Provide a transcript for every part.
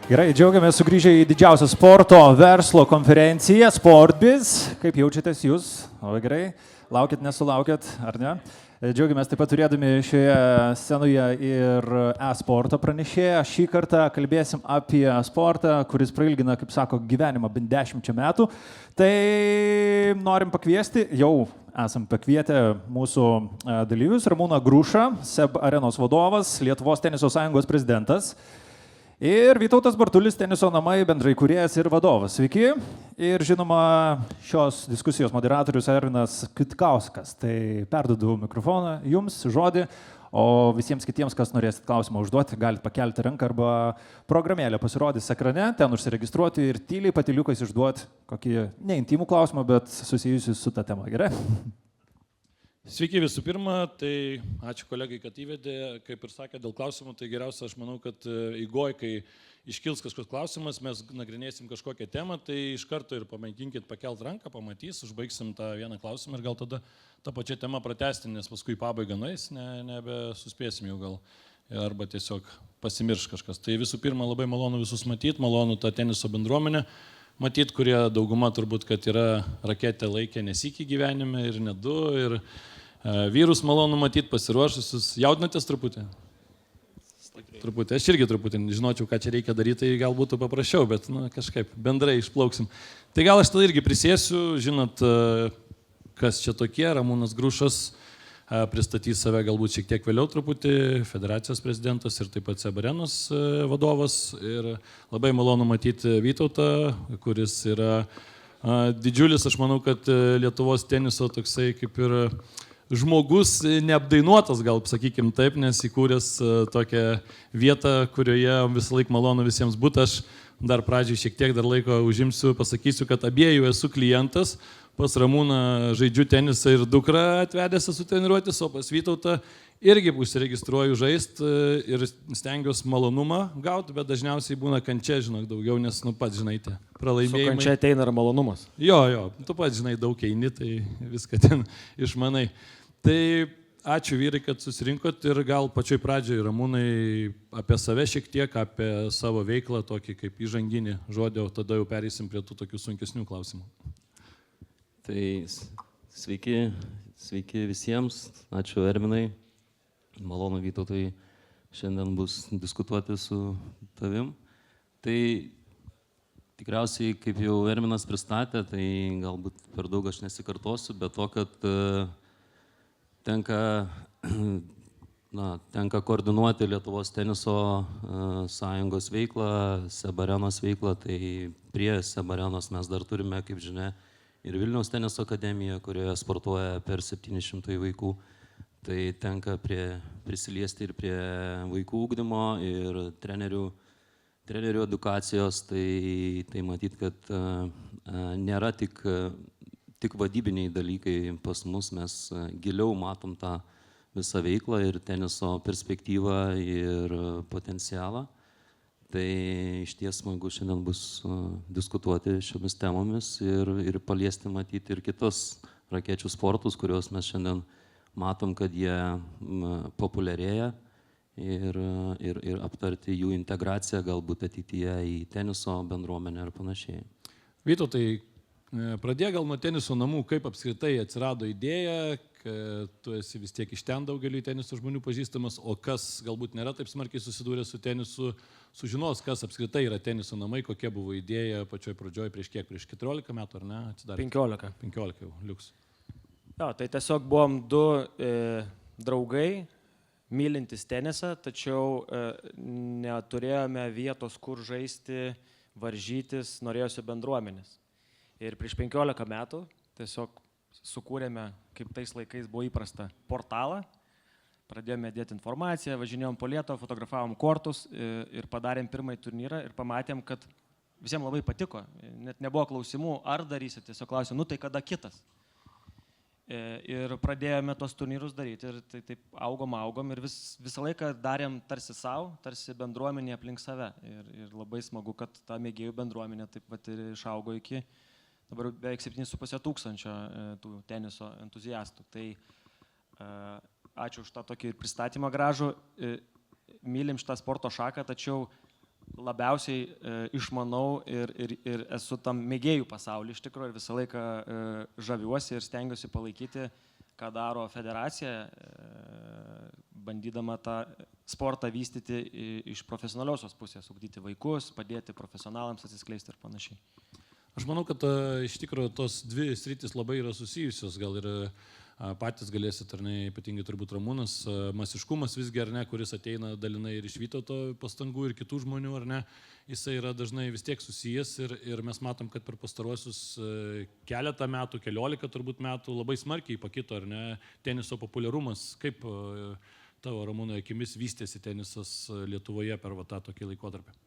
Gerai, džiaugiamės sugrįžę į didžiausią sporto verslo konferenciją Sportbiz. Kaip jaučiatės jūs? Labai gerai. Laukit, nesulaukit, ar ne? Džiaugiamės taip pat turėdami šioje scenoje ir e-sporto pranešėją. Šį kartą kalbėsim apie sportą, kuris prailgina, kaip sako, gyvenimą bent 10 metų. Tai norim pakviesti, jau esam pakvietę mūsų dalyvius, Ramūną Grušą, SEB Arenos vadovas, Lietuvos teniso sąjungos prezidentas. Ir Vytautas Bartulis, teniso namai bendrai kūrėjas ir vadovas. Sveiki. Ir žinoma, šios diskusijos moderatorius Ervinas Kvitkauskas. Tai perduodu mikrofoną jums, žodį, o visiems kitiems, kas norėsit klausimą užduoti, galite pakelti ranką arba programėlė pasirodys ekrane, ten užsiregistruoti ir tyliai patyliukais išduoti kokį neintimų klausimą, bet susijusiu su ta tema. Gerai? Sveiki visų pirma, tai ačiū kolegai, kad įvedė, kaip ir sakė, dėl klausimų, tai geriausia, aš manau, kad eigoj, kai iškils kažkoks klausimas, mes nagrinėsim kažkokią temą, tai iš karto ir pamėginkit pakelt ranką, pamatys, užbaigsim tą vieną klausimą ir gal tada tą pačią temą pratęsti, nes paskui pabaiga nueis, nebesuspėsim jau gal, arba tiesiog pasimirš kažkas. Tai visų pirma, labai malonu visus matyti, malonu tą teniso bendruomenę. Matyt, kurie dauguma turbūt, kad yra raketę laikę nesikį gyvenime ir ne du, ir vyrus malonu matyti pasiruošusius. Jaudinatės truputį? Truputį. Aš irgi truputį žinočiau, ką čia reikia daryti, tai gal būtų paprasčiau, bet kažkaip bendrai išplauksim. Tai gal aš tada irgi prisėsiu, žinot, kas čia tokie, Ramūnas Grušas. Pristatys save galbūt šiek tiek vėliau truputį, federacijos prezidentas ir taip pat SEB Arenos vadovas. Ir labai malonu matyti Vytautą, kuris yra didžiulis, aš manau, kad Lietuvos teniso toksai kaip ir žmogus neapdainuotas, gal sakykim taip, nes įkūręs tokią vietą, kurioje visą laiką malonu visiems būti. Aš dar pradžiai šiek tiek dar laiko užimsiu, pasakysiu, kad abiejų esu klientas. Pas Ramūną žaidžiu tenisą ir dukrą atvedęs esu treniruotis, o pas Vytautą irgi užsiregistruoju žaist ir stengiuosi malonumą gauti, bet dažniausiai būna kančia, žinok, daugiau, nes, pats žinai, tie pralaimėjimai. Su kančia ateina ir malonumas. Jo, tu pats žinai, daug eini, tai viską ten išmanai. Tai ačiū vyrai, kad susirinkot ir gal pačioj pradžioj, Ramūnai, apie save šiek tiek, apie savo veiklą, tokį kaip įžanginį žodį, o tada jau pereisim prie tų tokių sunkesnių klausimų. Tai sveiki visiems, ačiū Ervinai, malonu Vytautai šiandien bus diskutuoti su tavim. Tai tikriausiai, kaip jau Ervinas pristatė, tai galbūt per daug aš nesikartosiu, bet to, kad tenka koordinuoti Lietuvos teniso sąjungos veiklą, SEB Arenos veiklą, tai prie SEB Arenos mes dar turime, kaip žinia, ir Vilniaus teniso akademija, kurioje sportuoja per 700 vaikų. Tai tenka prisiliesti ir prie vaikų ugdymo ir trenerių edukacijos. Tai matyt, kad nėra tik vadybiniai dalykai pas mus, mes giliau matom tą visą veiklą ir teniso perspektyvą ir potencialą. Tai iš ties smagu šiandien bus diskutuoti šiomis temomis ir paliesti matyti ir kitos rakečių sportus, kuriuos mes šiandien matom, kad jie populiarėja ir aptarti jų integraciją galbūt ateityje į teniso bendruomenę ir panašiai. Vytautai, pradėjo gal nuo teniso namų, kaip apskritai atsirado idėja, kad tu esi vis tiek iš ten daugeliu teniso žmonių pažįstamas, o kas galbūt nėra taip smarkiai susidūrė su tenisu, sužinos, kas apskritai yra teniso namai, kokia buvo idėja pačioj pradžioj, prieš 14 metų, ar ne? Atsidarė? 15 jau, liuks. Jo, tai tiesiog buvom du draugai, mylintis tenisą, tačiau neturėjome vietos, kur žaisti, varžytis, norėjosi bendruomenės. Ir prieš 15 metų tiesiog sukūrėme, kaip tais laikais buvo įprasta, portalą, pradėjome dėti informaciją, važinėjom po Lietuvą, fotografavom kortus ir padarėm pirmąjį turnyrą ir pamatėm, kad visiems labai patiko, net nebuvo klausimų, ar darysit, tiesiog klausėm, tai kada kitas. Ir pradėjome tos turnyrus daryti ir tai taip augom ir visą laiką darėm tarsi savo, tarsi bendruomenė aplink save. Ir labai smagu, kad ta mėgėjų bendruomenė taip pat ir išaugo iki dabar beveik 7,5 tūkstančio tų teniso entuziastų. Tai ačiū už tą tokį pristatymą gražų. Mylim šitą sporto šaką, tačiau labiausiai išmanau ir esu tam mėgėjų pasaulyje iš tikrųjų ir visą laiką žaviuosi ir stengiuosi palaikyti, ką daro federacija, bandydama tą sportą vystyti iš profesionaliosios pusės, ugdyti vaikus, padėti profesionalams atsiskleisti ir panašiai. Aš manau, kad iš tikrųjų tos dvi sritis labai yra susijusios, gal ir patys galėsit, ar ne, ypatingai turbūt Ramūnas, masiškumas visgi, ar ne, kuris ateina dalinai ir iš Vytauto pastangų ir kitų žmonių, ar ne, jisai yra dažnai vis tiek susijęs ir mes matom, kad per pastaruosius keletą metų, 14 turbūt metų labai smarkiai pakito, ar ne, teniso populiarumas. Kaip tavo, Ramūno, akimis vystėsi tenisas Lietuvoje per tą tokį laikotarpį?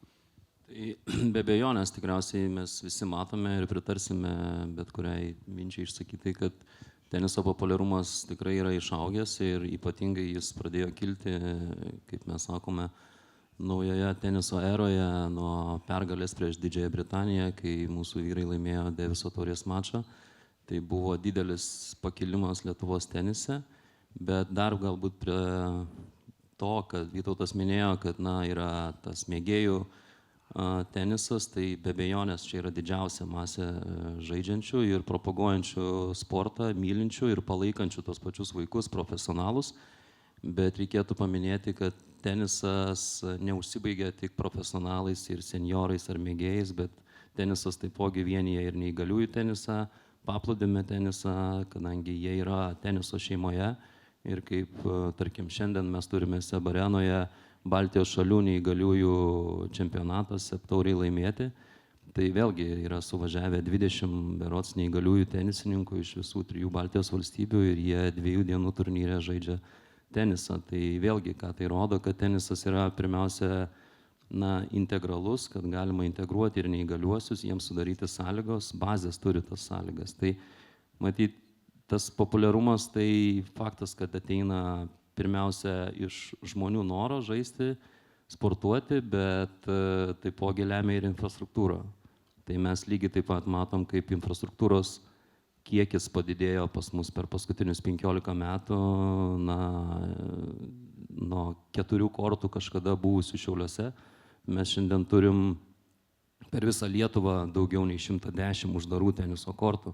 Tai be abejonės tikriausiai mes visi matome ir pritarsime bet kuriai minčiai išsakytai, kad teniso populiarumas tikrai yra išaugęs ir ypatingai jis pradėjo kilti, kaip mes sakome, naujoje teniso eroje nuo pergalės prieš Didžiąją Britaniją, kai mūsų vyrai laimėjo Daviso taurės mačą. Tai buvo didelis pakilimas Lietuvos tenise, bet dar galbūt prie to, kad Vytautas minėjo, kad yra tas mėgėjų tenisas, tai be abejonės čia yra didžiausia masė žaidžiančių ir propaguojančių sportą, mylinčių ir palaikančių tos pačius vaikus, profesionalus. Bet reikėtų paminėti, kad tenisas neužsibaigia tik profesionalais ir seniorais ar mėgėjais, bet tenisas taipogi vienyje ir neįgaliųjų tenisą, paplūdimio tenisą, kadangi jie yra teniso šeimoje. Ir kaip, tarkim, šiandien mes turime SEB arenoje Baltijos šalių neįgaliųjų čempionatas tauriai laimėti. Tai vėlgi yra suvažiavę 20 berods neįgaliųjų tenisininkų iš visų 3 Baltijos valstybių ir jie 2 dienų turnyre žaidžia tenisą. Tai vėlgi, ką tai rodo, kad tenisas yra pirmiausia integralus, kad galima integruoti ir neįgaliuosius, jiems sudaryti sąlygos, bazės turi tas sąlygas. Tai matyt, tas populiarumas tai faktas, kad ateina pirmiausia iš žmonių noro žaisti, sportuoti, bet taipogi lemia ir infrastruktūra. Tai mes lygiai taip pat matom, kaip infrastruktūros kiekis padidėjo pas mus per paskutinius 15 metų, nuo 4 kortų kažkada buvusių Šiauliuose. Mes šiandien turim per visą Lietuvą daugiau nei 110 uždarų teniso kortų.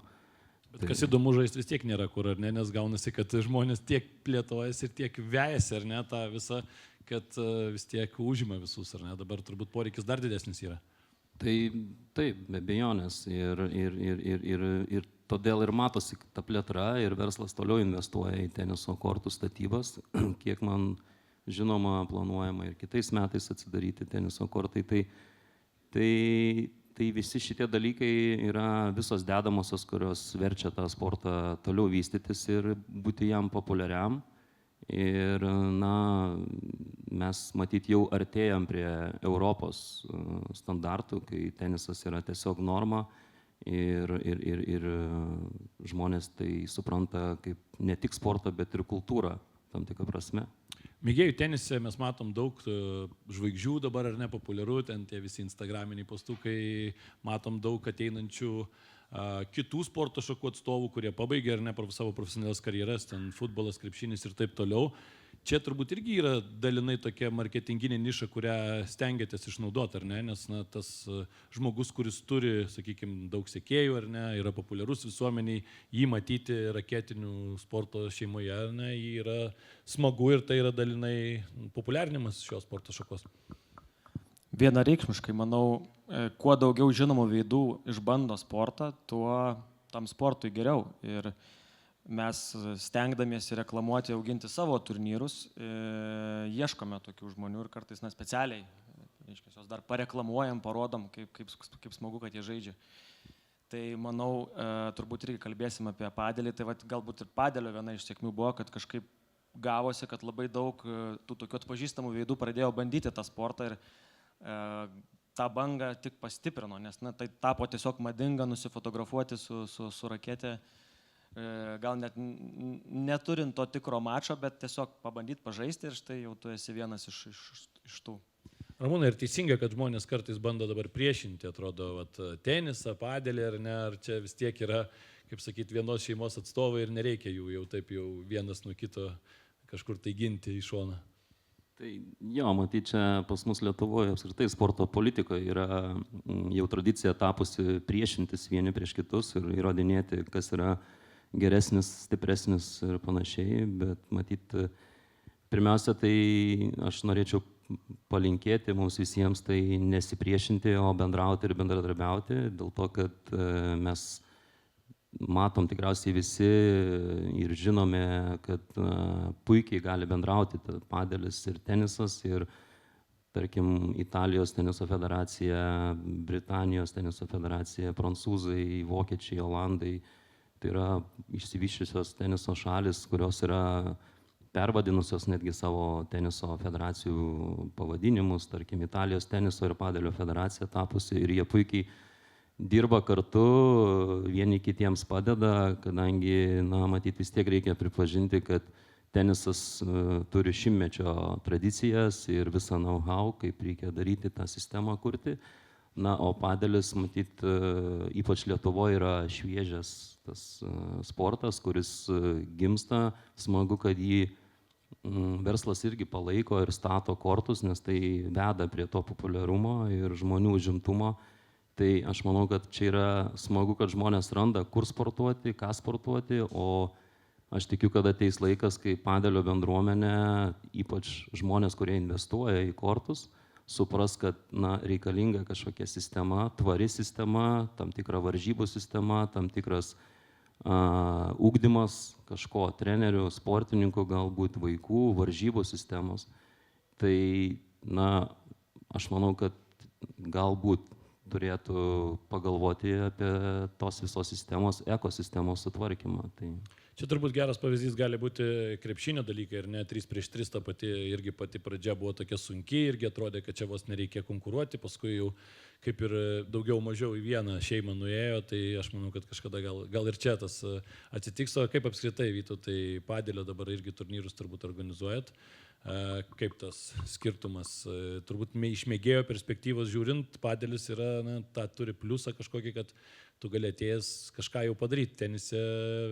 Bet kas įdomu, žaisti vis tiek nėra kur, ar ne, nes gaunasi, kad žmonės tiek plėtojasi ir tiek vejasi, ar ne, tą visą, kad vis tiek užima visus, ar ne, dabar turbūt poreikis dar didesnis yra. Tai taip, be abejonės ir todėl ir matosi ta plėtra ir verslas toliau investuoja į teniso kortų statybas, kiek man žinoma planuojama ir kitais metais atsidaryti teniso kortai. Tai visi šitie dalykai yra visos dedamosios, kurios verčia tą sportą toliau vystytis ir būti jam populiariam. Ir mes matyt jau artėjam prie Europos standartų, kai tenisas yra tiesiog norma ir žmonės tai supranta kaip ne tik sportą, bet ir kultūrą tam tikrą prasme. Mėgėjų tenise mes matom daug žvaigždžių dabar, ar ne, populiaru, ten tie visi instagraminiai postukai, matom daug ateinančių kitų sporto šakų atstovų, kurie pabaigė ar ne savo profesionalias karjeras, ten futbolas, krepšinis ir taip toliau. Čia turbūt irgi yra dalinai tokia marketinginė niša, kurią stengiatės išnaudoti, ar ne, nes tas žmogus, kuris turi, sakykime, daug sekėjų, ar ne, yra populiarus visuomeniai, jį matyti raketinių sporto šeimoje, ar ne, jį yra smagu ir tai yra dalinai populiarinimas šios sporto šakos. Vienareikšmiškai, manau, kuo daugiau žinomų veidų išbando sportą, tuo tam sportui geriau. Ir mes stengdamiesi reklamuoti, auginti savo turnyrus, ieškome tokių žmonių ir kartais specialiai, jos dar pareklamuojam, parodom, kaip smagu, kad jie žaidžia. Tai manau, turbūt irgi kalbėsim apie padelį, tai galbūt ir padelio viena iš sėkmių buvo, kad kažkaip gavosi, kad labai daug tų tokių atpažįstamų veidų pradėjo bandyti tą sportą ir tą bangą tik pastiprino, nes tai tapo tiesiog madinga nusifotografuoti su raketė, gal net neturint to tikro mačo, bet tiesiog pabandyti pažaisti ir štai jau tu esi vienas iš tų. Ramūnai, ir teisinga, kad žmonės kartais bando dabar priešinti, atrodo, tenisą, padelį ar ne, ar čia vis tiek yra, kaip sakyti, vienos šeimos atstovai ir nereikia jų jau taip jau vienas nuo kito kažkur tai ginti į šoną. Tai jo, matyt, čia pas mus Lietuvoje apskritai sporto politikoje yra jau tradicija tapusi priešintis vieni prieš kitus ir įrodinėti, kas yra geresnis, stipresnis ir panašiai, bet matyt, pirmiausia, tai aš norėčiau palinkėti mums visiems tai nesipriešinti, o bendrauti ir bendradarbiauti, dėl to, kad mes matom tikriausiai visi ir žinome, kad puikiai gali bendrauti padelis ir tenisas ir, tarkim, Italijos teniso federacija, Britanijos teniso federacija, prancūzai, vokiečiai, olandai. Tai yra išsivysčiusios teniso šalis, kurios yra pervadinusios netgi savo teniso federacijų pavadinimus, tarkim, Italijos teniso ir padelio federacija tapusi ir jie puikiai dirba kartu, vieni kitiems padeda, kadangi, matyt, vis tiek reikia pripažinti, kad tenisas turi šimtmečio tradicijas ir visą know-how, kaip reikia daryti tą sistemą kurti. O padelis, matyt, ypač Lietuvoje yra šviežias tas sportas, kuris gimsta, smagu, kad jį verslas irgi palaiko ir stato kortus, nes tai veda prie to populiarumo ir žmonių užimtumo. Tai aš manau, kad čia yra smagu, kad žmonės randa, kur sportuoti, ką sportuoti, o aš tikiu, kad ateis laikas, kai padelio bendruomenė, ypač žmonės, kurie investuoja į kortus, supras, kad reikalinga kažkokia sistema, tvari sistema, tam tikra varžybų sistema, tam tikras ugdymas kažko, trenerių, sportininkų, galbūt vaikų, varžybų sistemos. Tai, aš manau, kad galbūt turėtų pagalvoti apie tos visos sistemos, ekosistemos sutvarkymą. Tai... Čia turbūt geras pavyzdys gali būti krepšinio dalykai, ir ne 3 prieš 3, ta pati pradžia buvo tokia sunki, irgi atrodė, kad čia vos nereikia konkuruoti, paskui jau kaip ir daugiau mažiau į vieną šeimą nuėjo, tai aš manau, kad kažkada gal ir čia tas atsitiks. O kaip apskritai, Vytautai, padelio dabar irgi turnyrus turbūt organizuojat? Kaip tas skirtumas, turbūt iš mėgėjo perspektyvos žiūrint, padelis yra, tą turi pliusą kažkokį, kad tu gali atėjęs kažką jau padaryti, tenise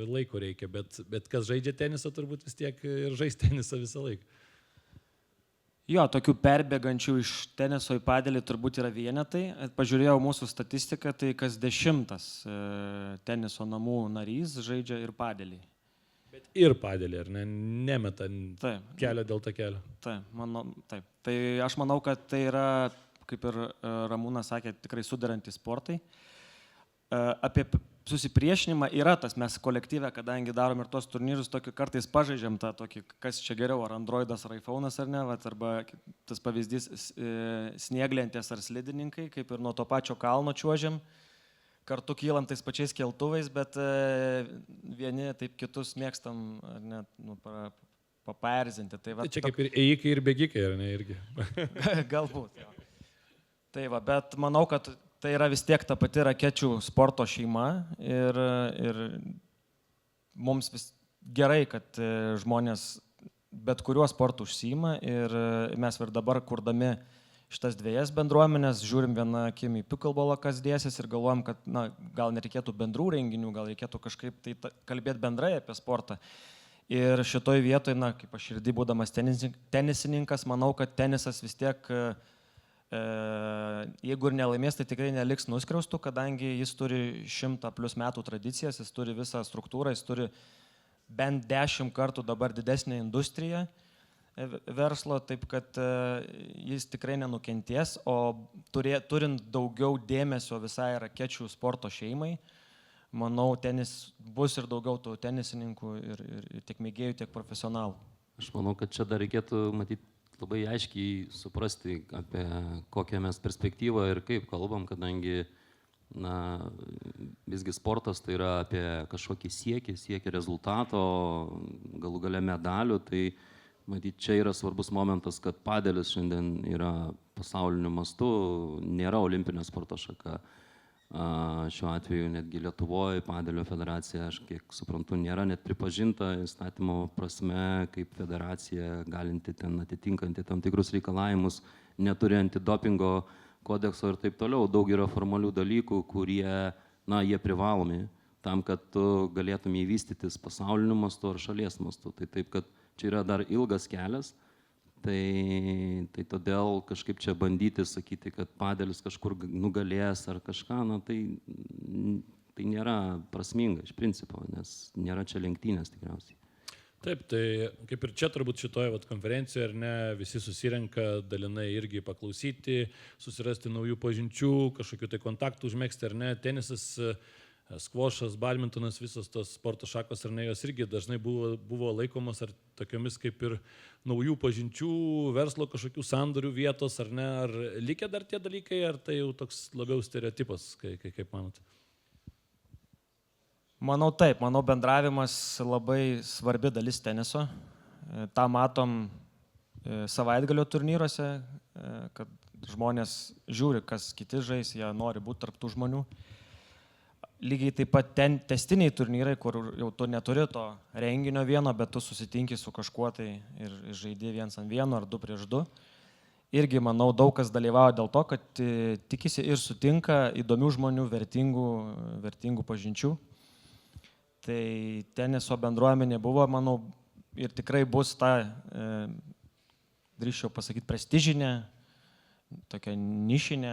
laiko reikia, bet kas žaidžia tenisą turbūt vis tiek ir žais tenisą visą laiką. Jo, tokių perbėgančių iš teniso į padelį turbūt yra vienetai. Pažiūrėjau mūsų statistiką, tai kas 10 teniso namų narys žaidžia ir padelį. Bet ir padelį, ar ne? Nemeta kelio dėl to kelio. Taip. Tai aš manau, kad tai yra, kaip ir Ramūnas sakė, tikrai sudarantys sportai. Apie susipriešinimą yra tas, mes kolektyve, kadangi darom ir tos turnyrus, tokį kartais pažaidžiam tą tokį, kas čia geriau, ar Androidas, ar iPhone'as, ar ne, arba tas pavyzdys snieglentės ar slidininkai, kaip ir nuo to pačio kalno čiuožiam. Kartu kylam tais pačiais keltuvais, bet vieni taip kitus mėgstam net papaerzinti. Tai čia kaip ir ėjikai ir bėgikai, ar ne irgi? Galbūt. Jo. Tai bet manau, kad tai yra vis tiek ta pati rakečių sporto šeima ir mums vis gerai, kad žmonės bet kuriuo sportu užsiima ir mes ir dabar kurdami šitas 2 bendruomenės, žiūrim vieną akim į pickleballą, kas dėsis ir galvojam, kad gal nereikėtų bendrų renginių, gal reikėtų kažkaip tai kalbėti bendrai apie sportą. Ir šitoj vietoj, kaip aš širdį būdamas tenisininkas, manau, kad tenisas vis tiek, jeigu ir nelaimės, tai tikrai neliks nuskriaustų, kadangi jis turi 100+ metų tradicijas, jis turi visą struktūrą, jis turi bent 10 kartų dabar didesnę industriją verslo, taip kad jis tikrai nenukentės, o turint daugiau dėmesio visai rakečių sporto šeimai, manau, bus ir daugiau tų tenisininkų ir tiek mėgėjų, tiek profesionalų. Aš manau, kad čia dar reikėtų matyti labai aiškiai suprasti, apie kokią mes perspektyvą ir kaip kalbam, kadangi visgi sportas tai yra apie kažkokį siekį rezultato, galų gale medalių, tai matyt, čia yra svarbus momentas, kad padelis šiandien yra pasauliniu mastu, nėra olimpinė sporto šaka. Šiuo atveju netgi Lietuvoje padelio federacija, aš kiek suprantu, nėra net pripažinta įstatymo prasme kaip federacija galinti ten atitinkanti tam tikrus reikalavimus, neturi antidopingo kodekso ir taip toliau. Daug yra formalių dalykų, kurie, jie privalomi tam, kad tu galėtum įvystytis pasauliniu mastu ar šalies mastu. Tai taip, kad čia yra dar ilgas kelias, Tai todėl kažkaip čia bandyti sakyti, kad padelis kažkur nugalės ar kažką, tai nėra prasminga iš principo, nes nėra čia lenktynės tikriausiai. Taip, tai kaip ir čia turbūt šitoje konferencijoje, ar ne, visi susirenka dalinai irgi paklausyti, susirasti naujų pažinčių, kažkokių tai kontaktų užmėgsti, ar ne, tenisas, skvošas, badmintonas, visos tos sporto šakos, ar ne, jos irgi dažnai buvo laikomas ar tokiomis kaip ir naujų pažinčių, verslo kažkokių sandorių vietos, ar ne, ar likę dar tie dalykai, ar tai jau toks labiau stereotipas, kaip manot? Manau taip, manau bendravimas labai svarbi dalis teniso. Ta matom savaitgalio turnyruose, kad žmonės žiūri, kas kiti žais, jie nori būti tarp tų žmonių. Lygiai taip pat testiniai turnyrai, kur jau tu neturi to renginio vieno, bet tu susitinki su kažkuo tai ir žaidži 1-1 ar 2-2. Irgi, manau, daug kas dalyvauja dėl to, kad tikisi ir sutinka įdomių žmonių, vertingų pažinčių. Tai teniso bendruomenė buvo, manau, ir tikrai bus ta, drįsčiau pasakyti, prestižinė, tokia nišinė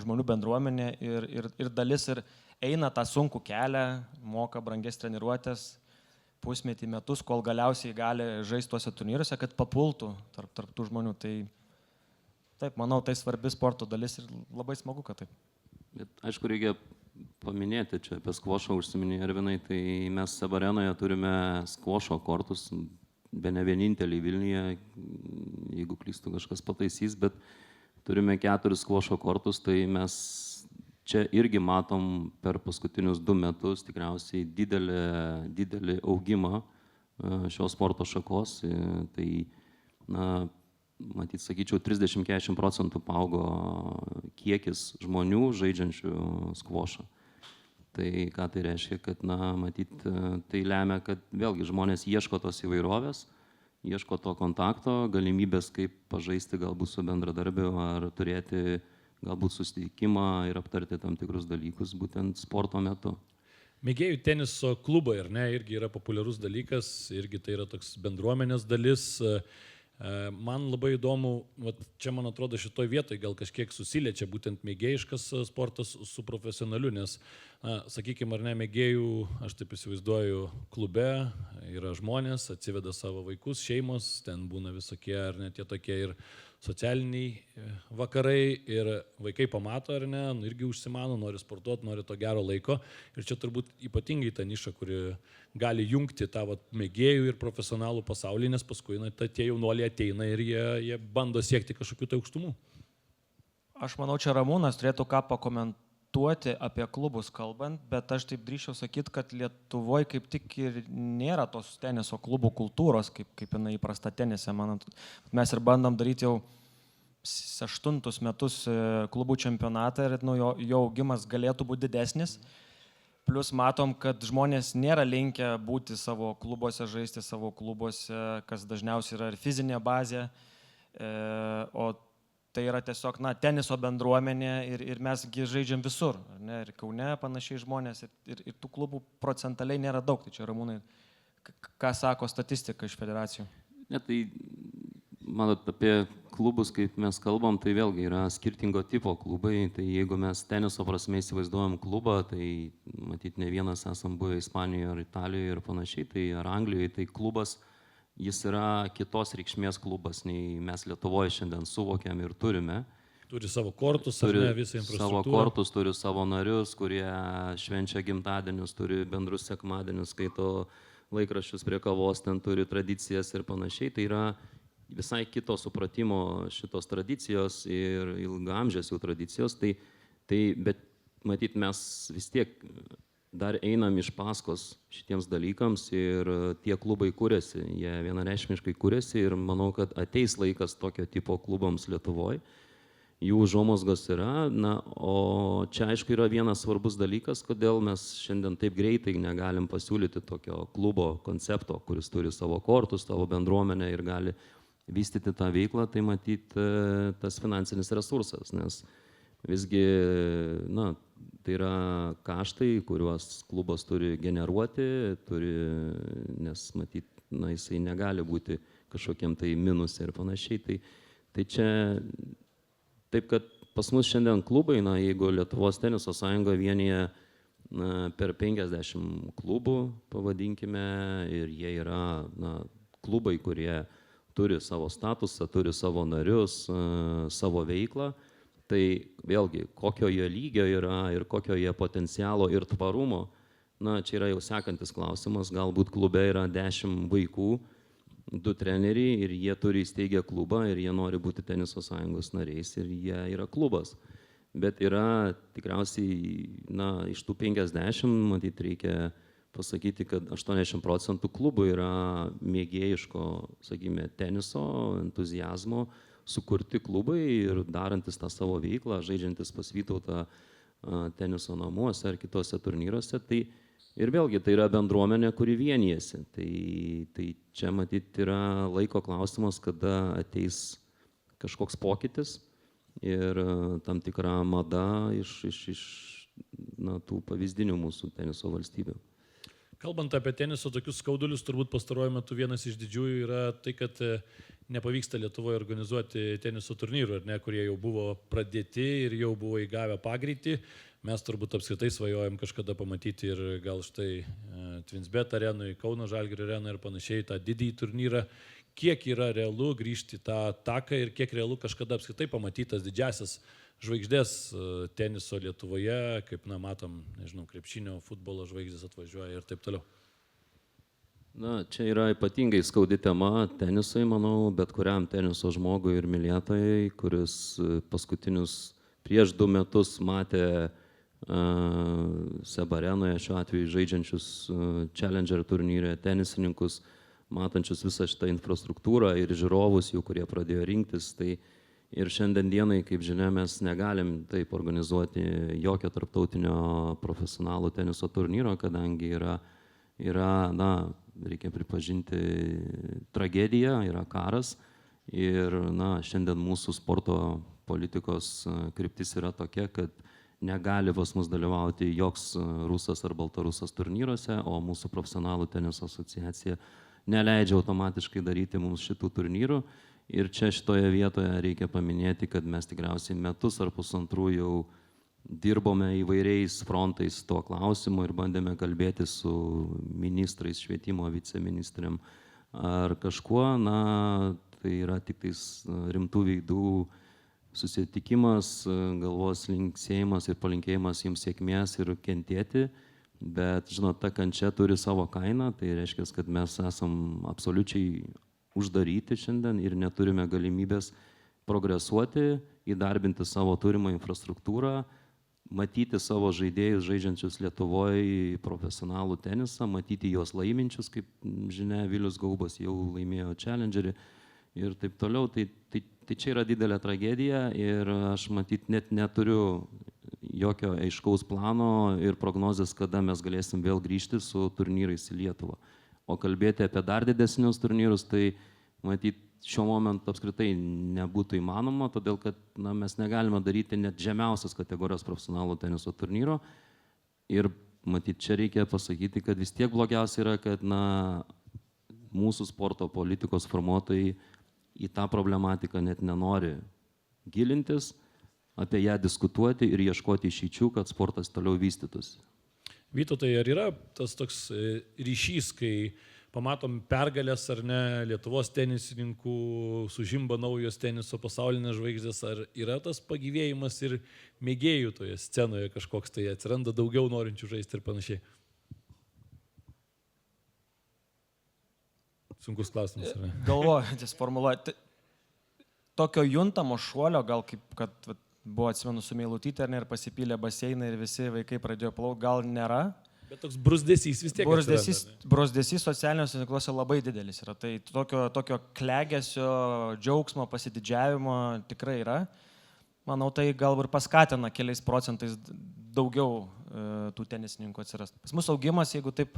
žmonių bendruomenė ir dalis ir eina tą sunkų kelią, moka brangias treniruotės, pusmetį metus, kol galiausiai gali žaisti tuose turnyruose, kad papultų tarp tų žmonių. Tai taip, manau, tai svarbi sporto dalis ir labai smagu, kad taip. Bet aišku, reikia paminėti, čia apie skvošą užsiminė Ervinai, tai mes Sebarenoje turime skvošo kortus, be ne vienintelį Vilniuje, jeigu klystu kažkas pataisys, bet turime 4 skvošo kortus, tai mes čia irgi matom per paskutinius 2 metus tikriausiai didelį augimą šios sporto šakos. Tai, matyt, sakyčiau, 30-40% paaugo kiekis žmonių žaidžiančių skvošą. Tai ką tai reiškia, kad, matyt, tai lemia, kad vėlgi žmonės ieško tos įvairovės, ieško to kontakto, galimybės kaip pažaisti galbūt su bendradarbiu ar turėti galbūt susitikimą ir aptarti tam tikrus dalykus būtent sporto metu. Mėgėjų teniso klubai, ar ne, irgi yra populiarus dalykas, irgi tai yra toks bendruomenės dalis. Man labai įdomu, čia man atrodo šitoj vietoj gal kažkiek susiliečia būtent mėgėjiškas sportas su profesionaliu, nes, sakykime, ar ne, mėgėjų, aš taip įsivaizduoju, klube yra žmonės, atsiveda savo vaikus, šeimos, ten būna visokie, ar ne, tie tokie ir socialiniai vakarai ir vaikai pamato, ar ne, irgi užsimano, nori sportuoti, nori to gero laiko ir čia turbūt ypatingai ta niša, kuri gali jungti tą mėgėjų ir profesionalų pasaulį, nes paskui tie jaunuoliai ateina ir jie bando siekti kažkokių tai aukštumų. Aš manau, čia Ramūnas turėtų ką pakomentuoti apie klubus kalbant, bet aš taip drįsčiau sakyti, kad Lietuvoje kaip tik ir nėra tos teniso klubų kultūros, kaip jinai įprasta tenise. Mes ir bandom daryti jau 8 metus klubų čempionatą ir jo augimas galėtų būti didesnis. Plus matom, kad žmonės nėra linkę būti savo klubuose, žaisti savo klubuose, kas dažniausiai yra ir fizinė bazė, o tai yra tiesiog teniso bendruomenė ir mesgi žaidžiam visur, ne? Ir Kaune panašiai žmonės ir tų klubų procentaliai nėra daug. Tai čia Ramūnai, ką sako statistika iš federacijų? Ne, tai manot, apie klubus, kaip mes kalbam, tai vėlgi yra skirtingo tipo klubai. Tai jeigu mes teniso prasme įsivaizduojam klubą, tai matyt ne vienas esam buvę Ispanijoje ar Italijoje ir panašiai, tai ar Anglijoje, tai klubas jis yra kitos reikšmės klubas, nei mes Lietuvoje šiandien suvokiam ir turime. Turi savo kortus, turi visą infrastruktūrą. Savo kortus, turi savo narius, kurie švenčia gimtadienius, turi bendrus sekmadienius, skaito laikraščius prie kavos, ten turi tradicijas ir panašiai. Tai yra visai kito supratimo šitos tradicijos ir ilgaamžės jų tradicijos. Bet matyt, mes vis tiek dar einam iš paskos šitiems dalykams ir tie klubai kūrėsi, jie vienareikšmiškai kūrėsi ir manau, kad ateis laikas tokio tipo klubams Lietuvoje. Jų užuomazgos yra, o čia aišku yra vienas svarbus dalykas, kodėl mes šiandien taip greitai negalim pasiūlyti tokio klubo koncepto, kuris turi savo kortus, savo bendruomenę ir gali vystyti tą veiklą, tai matyt tas finansinis resursas, nes visgi, tai yra kaštai, kuriuos klubas turi generuoti, nes matyt, jisai negali būti kažkokiem tai minusai ir panašiai. Tai čia taip, kad pas mus šiandien klubai, na, jeigu Lietuvos teniso sąjunga vienyje per 50 klubų, pavadinkime, ir jie yra klubai, kurie turi savo statusą, turi savo narius, savo veiklą, tai vėlgi, kokio jie lygio yra ir kokio jie potencialo ir tvarumo, čia yra jau sekantis klausimas, galbūt klube yra 10 vaikų, 2 treneriai ir jie turi įsteigę klubą ir jie nori būti teniso sąjungos nariais ir jie yra klubas. Bet yra tikriausiai, iš tų 50, matyt, reikia pasakyti, kad 80% klubų yra mėgėjiško, sakykime, teniso, entuziazmo, sukurti klubai ir darantis tą savo veiklą, žaidžiantis pas Vytautą teniso namuose ar kitose turnyruose. Ir vėlgi, tai yra bendruomenė, kuri vienijasi. Tai čia, matyt, yra laiko klausimas, kada ateis kažkoks pokytis ir tam tikra mada iš tų pavyzdinių mūsų teniso valstybių. Kalbant apie teniso tokius skaudulius, turbūt pastaruoju metu vienas iš didžiųjų yra tai, kad nepavyksta Lietuvoje organizuoti teniso turnyrų, kurie jau buvo pradėti ir jau buvo įgavę pagreitį. Mes turbūt apskritai svajojam kažkada pamatyti ir gal štai Twinsbet arenui, Kauno Žalgirio arenui ir panašiai tą didįjį turnyrą. Kiek yra realu grįžti tą taką ir kiek realu kažkada apskritai pamatytas didžiasias žvaigždės teniso Lietuvoje, kaip matom, nežinau, krepšinio, futbolo žvaigždės atvažiuoja ir taip toliau. Čia yra ypatingai skaudi tema tenisui, manau, bet kuriam teniso žmogui ir mylėtojai, kuris paskutinius prieš 2 metus matė Sebarenoje, šiuo atveju žaidžiančius Challenger turnyre tenisininkus, matančius visą šitą infrastruktūrą ir žiūrovus jau, kurie pradėjo rinktis. Ir šiandien dienai, kaip žinia, mes negalim taip organizuoti jokio tarptautinio profesionalų teniso turnyro, kadangi yra, reikia pripažinti, tragedija, yra karas. Ir šiandien mūsų sporto politikos kryptis yra tokia, kad negali pas mus dalyvauti joks rusas ar baltarusas turnyruose, o mūsų profesionalų teniso asociacija neleidžia automatiškai daryti mums šitų turnyrų. Ir čia šitoje vietoje reikia paminėti, kad mes tikriausiai metus ar pusantrų jau dirbome įvairiais frontais tuo klausimu ir bandėme kalbėti su ministrais, švietimo viceministrėm ar kažkuo. Tai yra tik tais rimtų veidų susitikimas, galvos linksėjimas ir palinkėjimas jums sėkmės ir kentėti. Bet, žinot, ta kančia turi savo kainą, tai reiškia, kad mes esam absoliučiai uždaryti šiandien ir neturime galimybės progresuoti, įdarbinti savo turimą infrastruktūrą, matyti savo žaidėjus žaidžiančius Lietuvoje profesionalų tenisą, matyti juos laiminčius, kaip žinia, Vilius Gaubas jau laimėjo Challengerį ir taip toliau. Tai čia yra didelė tragedija ir aš matyt net neturiu jokio aiškaus plano ir prognozės, kada mes galėsim vėl grįžti su turnyrais į Lietuvą. O kalbėti apie dar didesnius turnyrus, tai matyt šiuo momentu apskritai nebūtų įmanoma, todėl kad mes negalime daryti net žemiausios kategorijos profesionalų teniso turnyro. Ir matyt, čia reikia pasakyti, kad vis tiek blogiausia yra, kad mūsų sporto politikos formuotojai į tą problematiką net nenori gilintis, apie ją diskutuoti ir ieškoti išeičių, kad sportas toliau vystytųsi. Vytautai, ar yra tas toks ryšys, kai pamatom pergalės ar ne Lietuvos tenisininkų, sužimba naujos teniso pasaulinės žvaigždės, ar yra tas pagyvėjimas ir mėgėjų toje scenoje kažkoks, tai atsiranda daugiau norinčių žaisti ir panašiai? Sunkus klausimas, ar ne? Galvojantis formuluoti. Tokio juntamo šuolio, gal kaip, kad buvo, atsimenu, su Meilutyte ir pasipylė baseiną ir visi vaikai pradėjo plaukti, gal nėra. Bet toks bruzdesys vis tiek atsiranda. Bruzdesys socialiniuose tinkluose labai didelis yra. Tai tokio klegesio, džiaugsmo, pasididžiavimo tikrai yra. Manau, tai galbūt paskatina keliais procentais daugiau tų tenisininkų atsirasti. Pas mūsų augimas, jeigu taip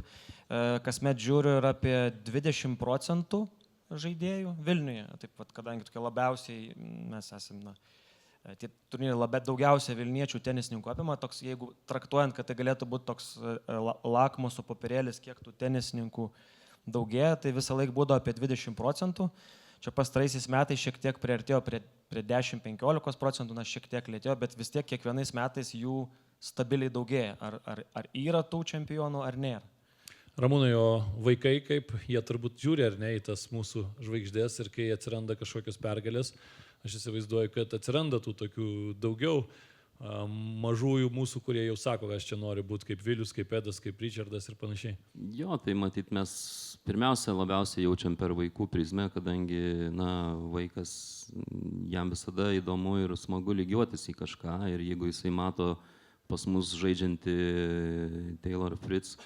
kasmet žiūriu, yra apie 20% žaidėjų Vilniuje. Taip pat, kadangi tokie labiausiai mes esame, tie turnyrai daugiausia Vilniečių tenisininkų apima, toks, jeigu traktuojant, kad tai galėtų būti toks lakmuso popierėlis, kiek tų tenisininkų daugėja, tai visą laiką būdavo apie 20%. Čia pastaraisiais metais šiek tiek priartėjo prie 10-15%, šiek tiek lėtėjo, bet vis tiek kiekvienais metais jų stabiliai daugėja. Ar yra tų čempionų, ar nėra? Ramūnai, o vaikai kaip, jie turbūt žiūri ar ne į tas mūsų žvaigždės ir kai atsiranda kažkokios pergalės, aš įsivaizduoju, kad atsiranda tų tokių daugiau mažųjų mūsų, kurie jau sako, aš čia noriu būti kaip Vilius, kaip Edas, kaip Richardas ir panašiai. Jo, tai matyt, mes pirmiausia labiausiai jaučiam per vaikų prizmę, kadangi, vaikas, jam visada įdomu ir smagu lygiuotis į kažką ir jeigu jisai mato pas mus žaidžiantį Taylor Fritz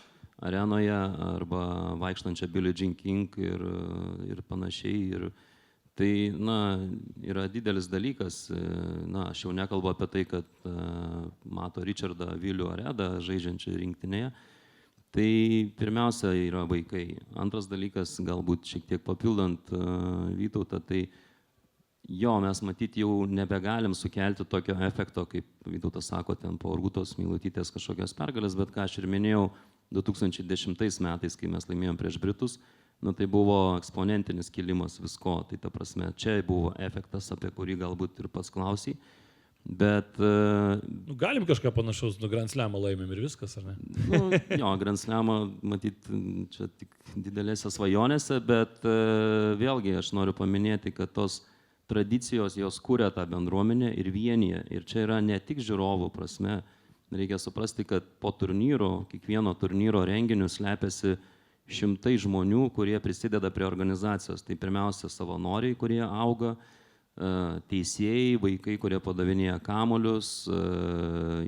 arenoje arba vaikštančią Billie Jean King ir panašiai. Tai, yra didelis dalykas. Aš jau nekalbu apie tai, kad mato Richardą, Vilių ar Edą žaidžiančią rinktinėje. Tai pirmiausia yra vaikai. Antras dalykas, galbūt šiek tiek papildant Vytautą, tai jo, mes matyti jau nebegalim sukelti tokio efekto, kaip Vytautas sako, ten po Rūtos Meilutytės kažkokios pergalės, bet ką aš ir minėjau, 2010 metais, kai mes laimėjom prieš Britus, tai buvo eksponentinis kilimas visko, tai ta prasme, čia buvo efektas, apie kurį galbūt ir pats klausai, bet... Galim kažką panašaus, Grand Slamą laimėm ir viskas, ar ne? Jo, Grand Slamą, matyt, čia tik didelėse svajonėse, bet vėlgi aš noriu paminėti, kad tos tradicijos jos kūrė tą bendruomenę ir vienyje, ir čia yra ne tik žiūrovų prasme, reikia suprasti, kad po turnyro, kiekvieno turnyro renginių slepiasi šimtai žmonių, kurie prisideda prie organizacijos. Tai pirmiausia savanoriai, kurie auga, teisėjai, vaikai, kurie padavinėja kamuolius,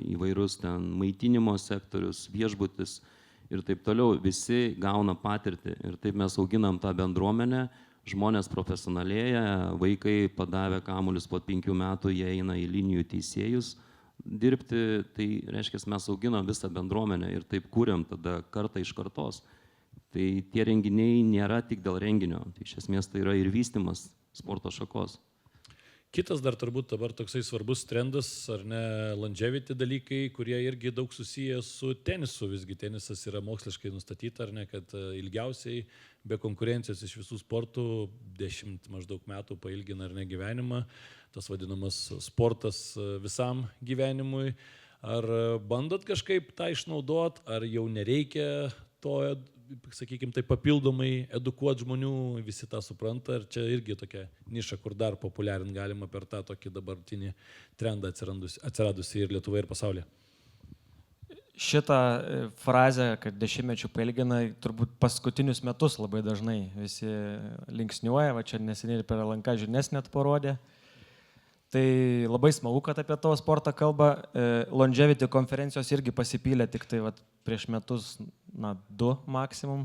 įvairus ten maitinimo sektorius, viešbutis ir taip toliau. Visi gauna patirtį ir taip mes auginam tą bendruomenę, žmonės profesionalėja, vaikai padavę kamuolius po 5 metų, jie eina į linijų teisėjus dirbti, tai reiškia, mes auginam visą bendruomenę ir taip kūrėm tada kartą iš kartos. Tai tie renginiai nėra tik dėl renginio, tai iš esmės tai yra ir vystymas sporto šakos. Kitas dar turbūt dabar toksai svarbus trendas, ar ne, longevity dalykai, kurie irgi daug susiję su tenisu. Visgi tenisas yra moksliškai nustatyta, ar ne, kad ilgiausiai be konkurencijos iš visų sportų 10 maždaug metų pailgina ar ne gyvenimą, tas vadinamas sportas visam gyvenimui. Ar bandot kažkaip tą išnaudot, ar jau nereikia to, sakykime, tai papildomai edukuoti žmonių, visi tą supranta, ir čia irgi tokia niša, kur dar populiarint galima per tą tokį dabartinį trendą atsiradusi ir Lietuvoje, ir pasaulyje. Šitą frazę, kad 10 pailgina, turbūt paskutinius metus labai dažnai visi linksniuoja, va čia neseniai per LNK žinias net parodė. Tai labai smagu, kad apie tavo sportą kalba. Longevity konferencijos irgi pasipylė tik tai prieš metus, 2 maksimum.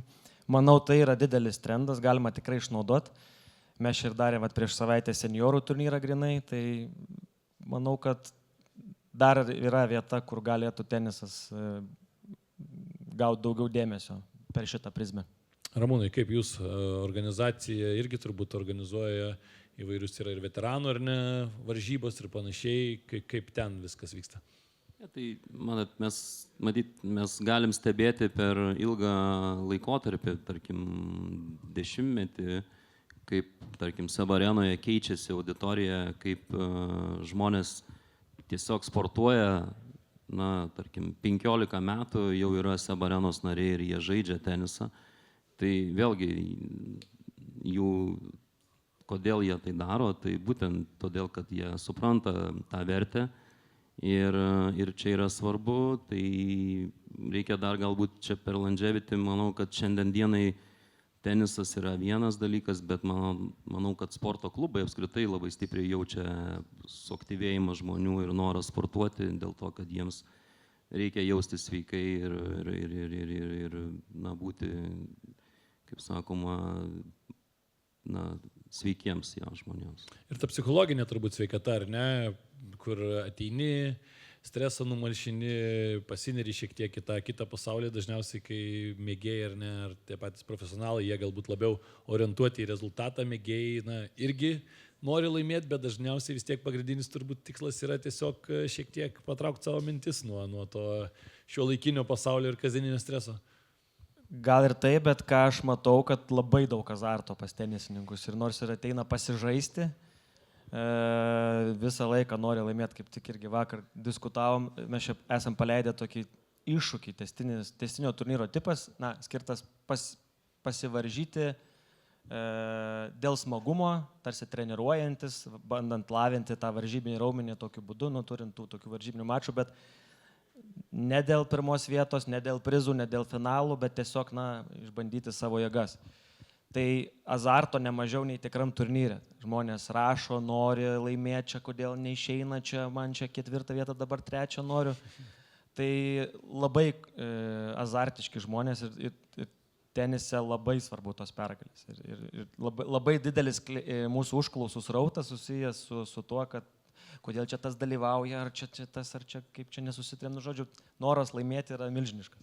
Manau, tai yra didelis trendas, galima tikrai išnaudoti. Mes ir darėm prieš savaitę seniorų turnyrą grinai, tai manau, kad dar yra vieta, kur galėtų tenisas gauti daugiau dėmesio per šitą prizmę. Ramūnai, kaip jūs, organizacija irgi turbūt organizuoja įvairius yra ir veteranų, ar ne, varžybos ir panašiai, kaip ten viskas vyksta? Ja, tai, mes galim stebėti per ilgą laikotarpį, tarkim, 10-metį, kaip, tarkim, Seb arenoje keičiasi auditorija, kaip žmonės tiesiog sportuoja, tarkim, 15 metų jau yra Seb arenos nariai ir jie žaidžia tenisą. Tai vėlgi, kodėl jie tai daro, tai būtent todėl, kad jie supranta tą vertę ir čia yra svarbu, tai reikia dar galbūt čia per longevity, manau, kad šiandien dienai tenisas yra vienas dalykas, bet manau, kad sporto klubai apskritai labai stipriai jaučia suaktyvėjimą žmonių ir norą sportuoti dėl to, kad jiems reikia jausti sveikai ir būti, kaip sakoma, sveikiems žmonėms. Ir ta psichologinė turbūt sveikata, ar ne, kur ateini, stresą numalšini, pasineri šiek tiek į tą kitą pasaulį, dažniausiai, kai mėgėjai ar ne, ar tie patys profesionalai, jie galbūt labiau orientuoti į rezultatą, mėgėjai, irgi nori laimėti, bet dažniausiai vis tiek pagrindinis turbūt tikslas yra tiesiog šiek tiek patraukti savo mintis nuo to šiuolaikinio pasaulio ir kasdieninio streso. Gal ir tai, bet ką aš matau, kad labai daug azarto pas tenisininkus ir nors ir ateina pasižaisti, visą laiką nori laimėti, kaip tik irgi vakar diskutavom, mes čia esam paleidę tokį iššūkį, testinio turnyro tipas, skirtas pasivaržyti dėl smagumo, tarsi treniruojantis, bandant lavinti tą varžybinį raumenį tokiu būdu, turint tų tokių varžybinių mačų, bet ne dėl pirmos vietos, ne dėl prizų, ne dėl finalų, bet tiesiog, išbandyti savo jėgas. Tai azarto nemažiau nei tikram turnyre. Žmonės rašo, nori laimėti čia, kodėl neišeina čia, man čia 4 vietą, dabar 3 noriu. Tai labai azartiški žmonės ir tenise labai svarbu tos pergalės. Ir labai didelis mūsų užklausų srautas susijęs su tuo, kad kodėl čia tas dalyvauja, ar čia tas, ar čia kaip čia nesusitrėm, žodžiu, noras laimėti yra milžiniškas.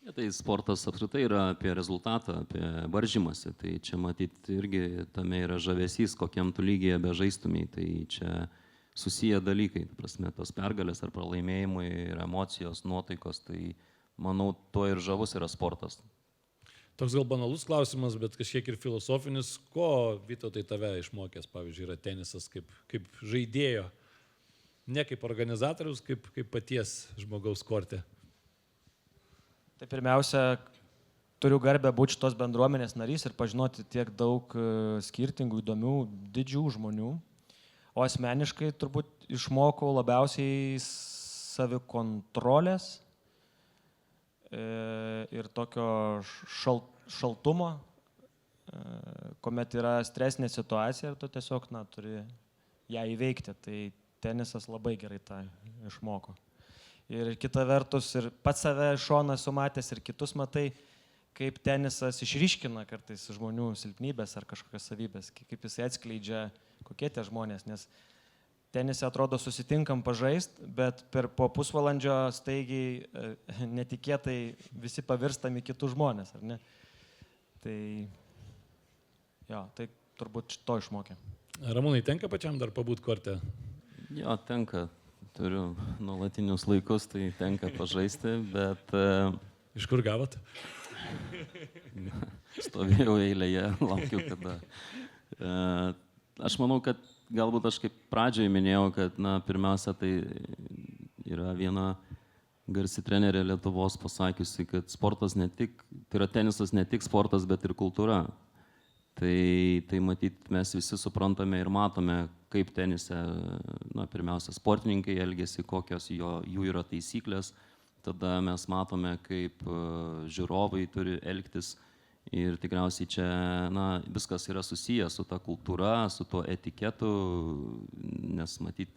Ja, tai sportas apskritai yra apie rezultatą, apie varžymąsi, tai čia matyti irgi tame yra žavesys, kokiam tu lygiai bežaistumiai, tai čia susiję dalykai, prasme, tos pergalės ar pralaimėjimai ir emocijos, nuotaikos, tai manau, tuo ir žavus yra sportas. Toks gal banalus klausimas, bet kažkiek ir filosofinis, ko Vytautai tave išmokęs, pavyzdžiui, yra tenisas kaip žaidėjo, ne kaip organizatorius, kaip paties žmogaus korte? Tai pirmiausia, turiu garbę būti šitos bendruomenės narys ir pažinoti tiek daug skirtingų, įdomių, didžių žmonių. O asmeniškai turbūt išmokau labiausiai savikontrolės ir tokio šaltumo, kuomet yra stresinė situacija ir tu tiesiog turi ją įveikti. Tai tenisas labai gerai tą išmoko. Ir kita vertus, ir pats save iš šono esu matęs, ir kitus matai, kaip tenisas išryškina kartais žmonių silpnybės ar kažkokias savybės, kaip jisai atskleidžia, kokie tie žmonės, nes tenise atrodo susitinkam pažaist, bet po pusvalandžio staigiai netikėtai visi pavirstami kitus žmonės, ar ne? Tai, jo, tai turbūt to išmokė. Ramūnai, tenka pačiam dar pabūt korte? Jo, tenka. Turiu nuolatinius laikus, tai tenka pažaisti, bet... Iš kur gavot? Stovėjau eilėje, laukiu kada. Aš manau, kad galbūt aš kaip pradžioje minėjau, kad pirmiausia tai yra viena garsi trenerė Lietuvos pasakiusi, kad sportas ne tik, tai yra tenisas ne tik sportas, bet ir kultūra. Tai matyt, mes visi suprantame ir matome, kaip tenise, pirmiausia, sportininkai elgesi, kokios jų yra taisyklės. Tada mes matome, kaip žiūrovai turi elgtis. Ir tikriausiai čia viskas yra susijęs su ta kultūra, su tuo etiketu, nes matyt,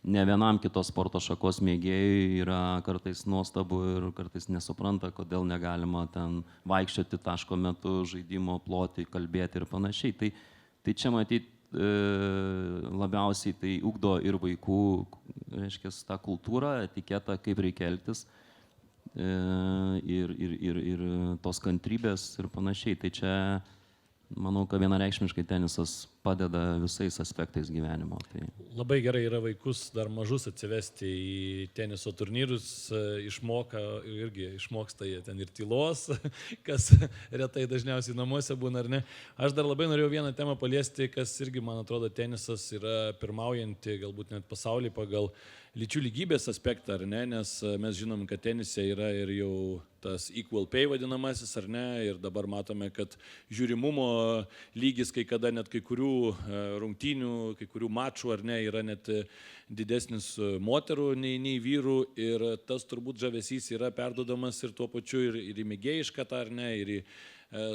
ne vienam kitos sporto šakos mėgėjui yra kartais nuostabu ir kartais nesupranta, kodėl negalima ten vaikščioti taško metu, žaidimo ploti, kalbėti ir panašiai. Tai čia matyt labiausiai tai ugdo ir vaikų, reiškia, tą kultūrą, etiketą, kaip reikia elgtis. Ir tos kantrybės ir panašiai. Tai čia, manau, kad vienareikšmiškai tenisas padeda visais aspektais gyvenimo. Tai... Labai gerai yra vaikus dar mažus atsivesti į teniso turnyrus, išmoksta jie ten ir tylos, kas retai dažniausiai namuose būna, ar ne. Aš dar labai norėjau vieną temą paliesti, kas irgi, man atrodo, tenisas yra pirmaujanti, galbūt net pasaulyje pagal lyčių lygybės aspektą, ar ne, nes mes žinom, kad tenise yra ir jau tas equal pay vadinamasis, ar ne, ir dabar matome, kad žiūrimumo lygis kai kada net kai kurių rungtynių, kai kurių mačų, ar ne, yra net didesnis moterų nei vyrų, ir tas turbūt žavesys yra perduodamas ir tuo pačiu ir į mėgėjišką tą, ar ne, ir į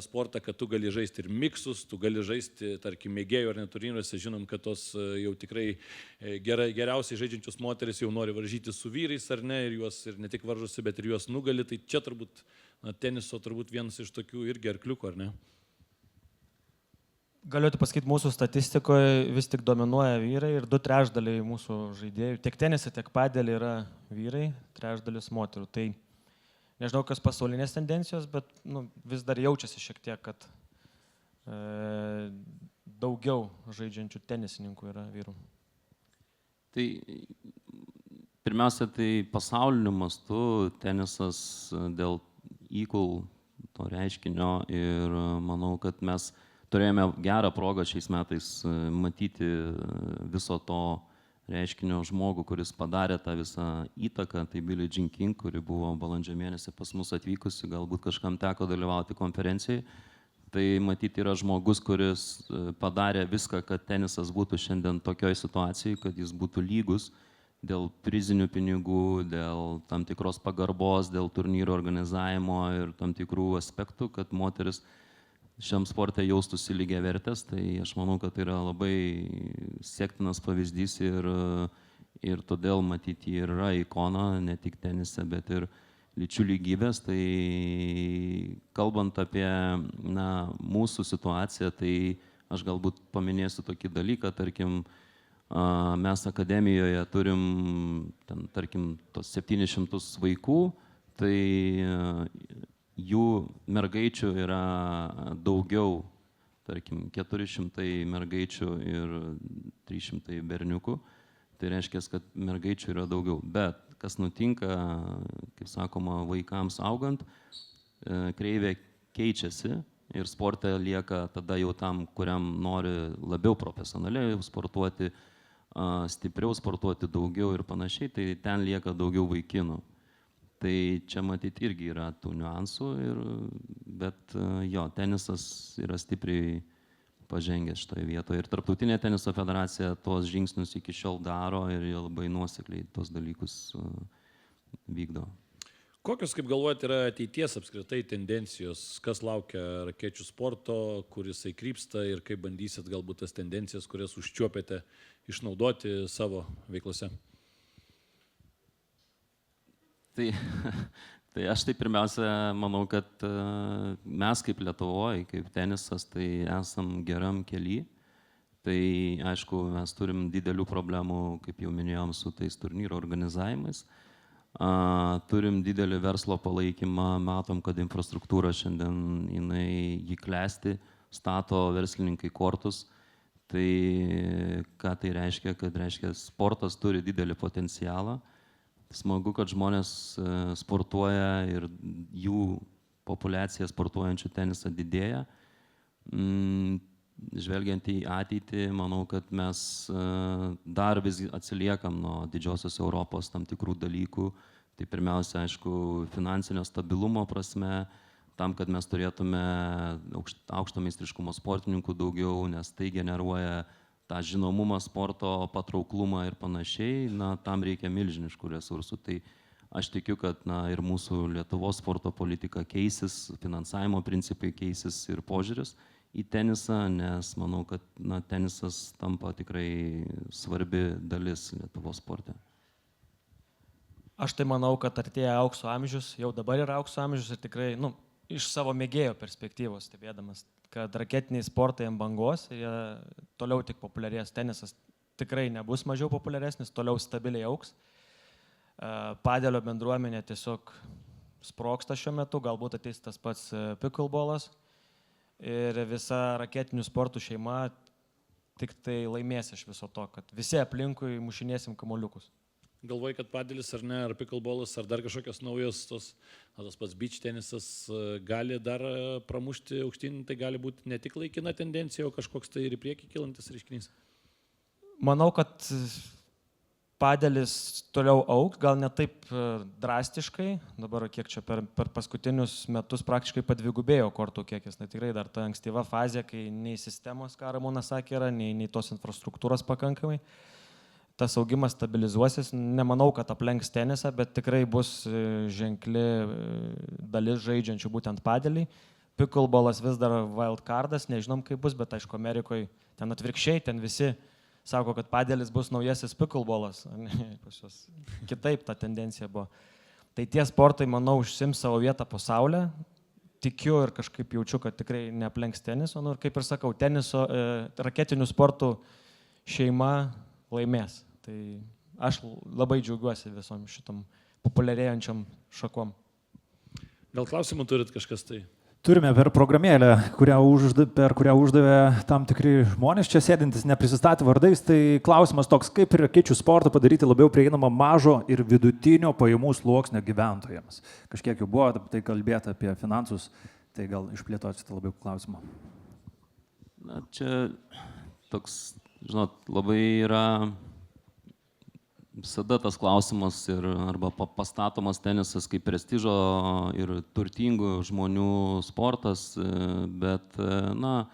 sportą, kad tu gali žaisti ir miksus, tu gali žaisti, tarkim, mėgėjų ar neturnyrose, žinom, kad tos jau tikrai geriausiai žaidžiančios moteris jau nori varžyti su vyrais, ar ne, ir juos ir ne tik varžosi, bet ir juos nugali, tai čia turbūt teniso turbūt vienas iš tokių irgi arkliukų, ar ne? Galiu pasakyti, mūsų statistikoje vis tik dominuoja vyrai ir 2/3 mūsų žaidėjų, tiek tenise, tiek padely yra vyrai, 1/3 moterų. Tai nežinau, kas pasaulinės tendencijos, bet vis dar jaučiasi šiek tiek, kad daugiau žaidžiančių tenisininkų yra vyrų. Tai pirmiausia, tai pasauliniu mastu tenisas dėl equal to reiškinio ir manau, kad mes turėjome gerą progą šiais metais matyti viso to reiškinio žmogų, kuris padarė tą visą įtaką, tai Billie Jean King, kuri buvo balandžio mėnesį pas mus atvykusi, galbūt kažkam teko dalyvauti konferencijai. Tai matyti yra žmogus, kuris padarė viską, kad tenisas būtų šiandien tokioj situacijai, kad jis būtų lygus dėl prizinių pinigų, dėl tam tikros pagarbos, dėl turnyro organizavimo ir tam tikrų aspektų, kad moteris šiam sporte jaustųsi lygiavertės. Tai aš manau, kad tai yra labai siektinas pavyzdys ir todėl matyti yra ikona ne tik tenise, bet ir lyčių lygybės. Tai kalbant apie mūsų situaciją, tai aš galbūt paminėsiu tokį dalyką, tarkim, mes akademijoje turim, tarkim, tos 700 vaikų, tai jų mergaičių yra daugiau, tarkim, 400 mergaičių ir 300 berniukų. Tai reiškia, kad mergaičių yra daugiau. Bet kas nutinka, kaip sakoma, vaikams augant, kreivė keičiasi ir sporte lieka tada jau tam, kuriam nori labiau profesionaliai sportuoti, stipriau sportuoti, daugiau ir panašiai, tai ten lieka daugiau vaikinų. Tai čia matyti irgi yra tų niuansų, bet jo, tenisas yra stipriai pažengęs šitoje vietoje. Ir Tarptautinė teniso federacija tos žingsnius iki šiol daro ir jie labai nuosekliai tos dalykus vykdo. Kokios, kaip galvojate, yra ateities apskritai tendencijos? Kas laukia rakečių sporto, kur jisai krypsta ir kaip bandysit galbūt tas tendencijas, kurias užčiuopėte, išnaudoti savo veiklose? Tai aš tai pirmiausia manau, kad mes kaip Lietuvoje, kaip tenisas, tai esam geram kely. Tai aišku, mes turim didelių problemų, kaip jau minėjom, su tais turnyro organizavimais. Turim didelį verslo palaikymą, matom, kad infrastruktūra šiandien jį klesti, stato verslininkai kortus. Tai ką tai reiškia? Kad reiškia, sportas turi didelį potencialą. Smagu, kad žmonės sportuoja ir jų populiacija sportuojančių tenisą didėja. Žvelgiant į ateitį, manau, kad mes dar vis atsiliekam nuo didžiosios Europos tam tikrų dalykų. Tai pirmiausia, aišku, finansinio stabilumo prasme, tam, kad mes turėtume aukšto meistriškumo sportininkų daugiau, nes tai generuoja tą žinomumą sporto, patrauklumą ir panašiai, tam reikia milžiniškų resursų. Tai aš tikiu, kad ir mūsų Lietuvos sporto politika keisis, finansavimo principai keisis ir požiūris į tenisą, nes manau, kad tenisas tampa tikrai svarbi dalis Lietuvos sporte. Aš tai manau, kad artėja aukso amžius, jau dabar yra aukso amžius ir tikrai, iš savo mėgėjo perspektyvos stebėdamas, kad raketiniai sportai ant bangos, jie toliau tik populiarės, tenisas tikrai nebus mažiau populiaresnis, toliau stabiliai auks. Padelio bendruomenė tiesiog sproksta šiuo metu, galbūt ateis tas pats picklebolas ir visa raketinių sportų šeima tik tai laimės iš viso to, kad visi aplinkui mušinėsim kamuoliukus. Galvoju, kad padelis ar ne, ar picklebolas, ar dar kažkokios naujos, tas pats beach tenisas gali dar pramušti aukštyn, tai gali būti ne tik laikina tendencija, o kažkoks tai ir į priekį kilantis reiškinys. Manau, kad padelis toliau augs, gal ne taip drastiškai, dabar kiek čia per paskutinius metus praktiškai padvigubėjo kortų kiekis, tai tikrai dar ta ankstyva fazė, kai nei sistemos, ką Ramūnas sakė, yra, nei tos infrastruktūros pakankamai. Tas augimas stabilizuosis, nemanau, kad aplenks tenisą, bet tikrai bus ženkli dalis žaidžiančių būtent padelį. Picklebolas vis dar wildcardas, nežinom kaip bus, bet aišku, Amerikoje ten atvirkščiai, ten visi sako, kad padelis bus naujasis picklebolas. Kitaip ta tendencija buvo. Tai tie sportai, manau, užsims savo vietą po saulę. Tikiu ir kažkaip jaučiu, kad tikrai neaplenks teniso. Ir kaip ir sakau, teniso, raketinių sportų šeima laimės. Tai aš labai džiaugiuosi visom šitom populiarėjančiam šakom. Gal klausimų turit kažkas tai? Turime per programėlę, per kurią uždavė tam tikri žmonės, čia sėdintis neprisistatė vardais, tai klausimas toks, kaip rakečių sportą padaryti labiau prieinamą mažo ir vidutinio pajamų sluoksnio gyventojams. Kažkiek jau buvo tai kalbėta apie finansus, Tai gal išplėtosite labiau klausimą. Na, čia toks, žinot, labai yra visada tas klausimas ir arba pastatomas tenisas kaip prestižo ir turtingų žmonių sportas, bet, na,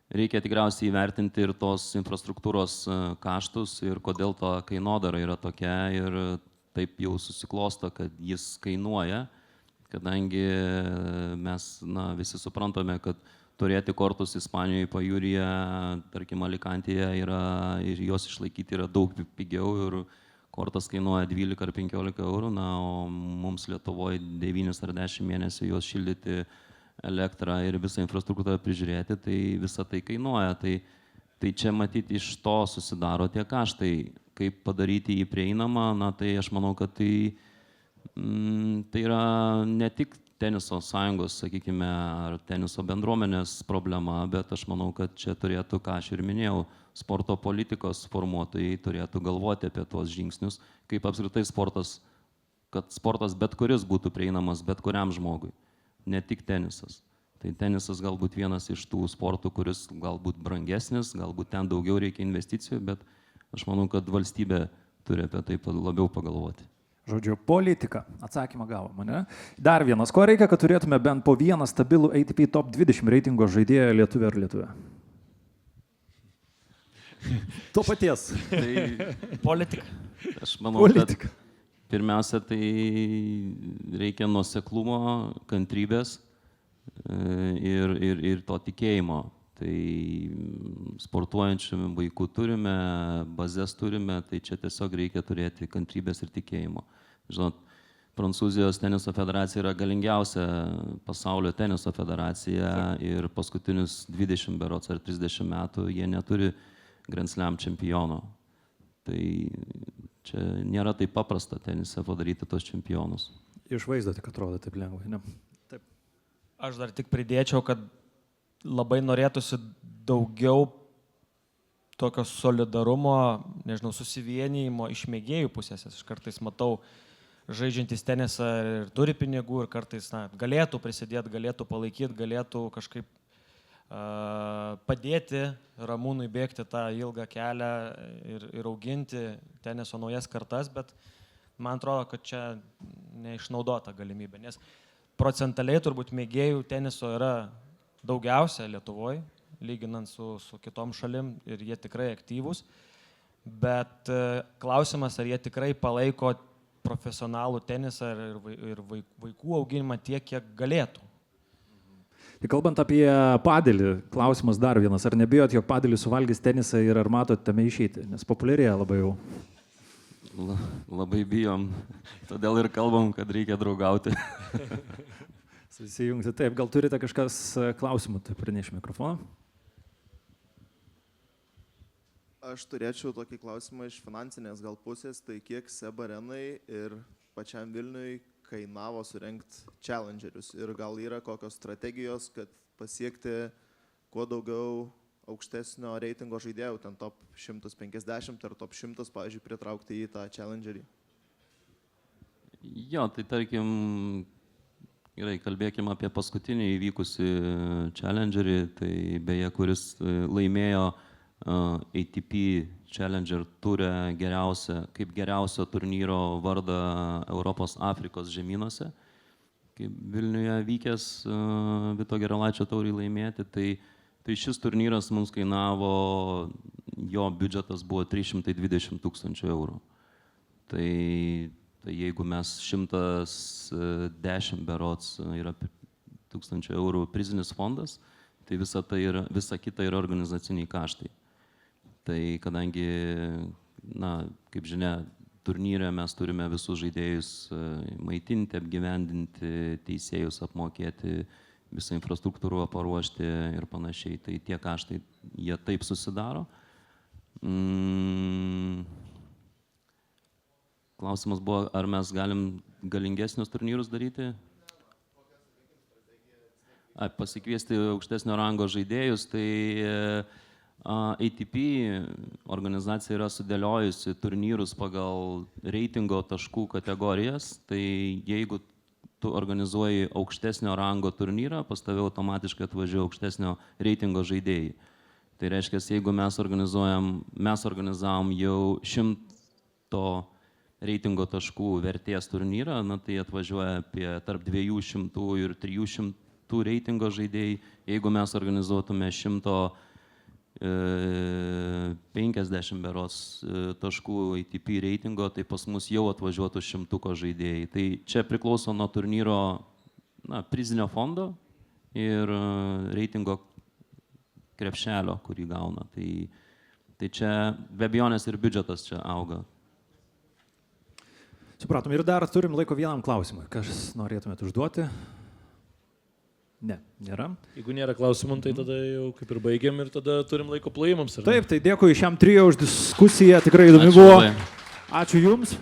reikia tikriausiai įvertinti ir tos infrastruktūros kaštus ir kodėl ta kainodara yra tokia ir taip jau susiklosto, kad jis kainuoja, kadangi mes, na, visi suprantame, kad turėti kortus Ispanijoje, pajūryje, tarkim, Alikantėje yra ir juos išlaikyti yra daug pigiau ir kortas kainuoja 12 ar 15 eurų, na, o mums Lietuvoje 9 ar 10 mėnesių juos šildyti elektrą ir visą infrastruktūrą prižiūrėti, tai visą tai kainuoja. Tai čia matyti iš to susidaro tie kaštai. Kaip padaryti jį prieinamą, na, tai aš manau, kad tai yra ne tik teniso sąjungos, sakykime, ar teniso bendruomenės problema, bet aš manau, kad čia turėtų, ką aš ir minėjau, sporto politikos formuotojai turėtų galvoti apie tuos žingsnius, kaip apskritai sportas, kad sportas bet kuris būtų prieinamas bet kuriam žmogui, ne tik tenisas. Tai tenisas galbūt vienas iš tų sportų, kuris galbūt brangesnis, galbūt ten daugiau reikia investicijų, bet aš manau, kad valstybė turi apie tai labiau pagalvoti. Žodžiu, politika. Atsakymą gavom, ne? Dar vienas. Ko reikia, kad turėtume bent po vieną stabilų ATP Top 20 reitingo žaidėją Lietuvę ar Lietuvę? To paties. Tai Politika. aš manau, kad pirmiausia, tai reikia nuoseklumo, kantrybės ir to tikėjimo. Tai sportuojančių vaikų turime, bazės turime, tai čia tiesiog reikia turėti kantrybės ir tikėjimo. Žinot, Prancūzijos teniso federacija yra galingiausia pasaulio teniso federacija ir paskutinius 20 berods ar 30 metų jie neturi Grand Slam čempiono. Tai čia nėra taip paprasta tenise padaryti tos čempionus. Iš vaizdo tik atrodo taip lengvai, ne? Taip. Aš dar tik pridėčiau, kad labai norėtųsi daugiau tokio solidarumo, nežinau, susivienijimo iš mėgėjų pusės. Aš kartais matau žaidžiantys tenisą ir turi pinigų ir kartais galėtų prisidėti, galėtų palaikyti, galėtų kažkaip padėti Ramūnui bėgti tą ilgą kelią ir auginti teniso naujas kartas, bet man atrodo, kad čia neišnaudota galimybė, nes procentaliai turbūt mėgėjų teniso yra daugiausia Lietuvoje, lyginant su kitom šalim ir jie tikrai aktyvūs, bet klausimas, ar jie tikrai palaiko profesionalų tenisą ir vaikų auginimą tiek, kiek galėtų. Tai kalbant apie padelį, klausimas dar vienas. Ar nebijot, jog padelį suvalgys tenisą ir ar matot tame išeiti? Nes populiarėja labai jau. Labai bijom, todėl ir kalbam, kad reikia draugauti. Susijungti. Taip, gal turite kažkas klausimų, tai praneš mikrofoną. Aš turėčiau tokį klausimą iš finansinės gal pusės, tai kiek SEB Arenai ir pačiam Vilniui kainavo surengti challengerius ir gal yra kokios strategijos, kad pasiekti kuo daugiau aukštesnio reitingo žaidėjų, ten top 150 ar top 100, pavyzdžiui, pritraukti į tą challengerį. Jo, tai tarkim, gerai, kalbėkime apie paskutinį įvykusį challengerį, tai beje, kuris laimėjo ATP Challenger turė kaip geriausio turnyro vardą Europos Afrikos žemynuose, kaip Vilniuje vykęs Vito Geralaičio taurį laimėti, tai šis turnyras mums kainavo, jo biudžetas buvo 320 000 eurų. Tai jeigu mes 110 berods yra 1000 eurų prizinis fondas, tai visa kita yra organizaciniai kaštai. Tai kadangi, kaip žinia, turnyre mes turime visus žaidėjus maitinti, apgyvendinti, teisėjus apmokėti, visą infrastruktūrą paruošti ir panašiai, tai tie kaštai, jie taip susidaro. Klausimas buvo, ar mes galim galingesnius turnyrus daryti? Pasikviesti aukštesnio rango žaidėjus, tai ATP organizacija yra sudėliojusi turnyrus pagal reitingo taškų kategorijas, tai jeigu tu organizuoji aukštesnio rango turnyrą, pas tave automatiškai atvažiuoja aukštesnio reitingo žaidėjai. Tai reiškia, jeigu mes organizavom jau 100 reitingo taškų vertės turnyrą, na, tai atvažiuoja apie tarp 200 ir 300 reitingo žaidėjai. Jeigu mes organizuotume 150 beros taškų ATP reitingo, tai pas mus jau atvažiuotų 100 žaidėjai. Tai čia priklauso nuo turnyro prizinio fondo ir reitingo krepšelio, kurį gauna. Tai čia be abejonės ir biudžetas čia auga. Supratom, ir dar turim laiko vienam klausimui. Kas norėtumėt užduoti? Ne, nėra. Jeigu nėra klausimų, tai tada jau kaip ir baigiam ir tada turim laiko plojimams. Taip, tai dėkui šiam trio už diskusiją, tikrai įdomi buvo. Ačiū Jums.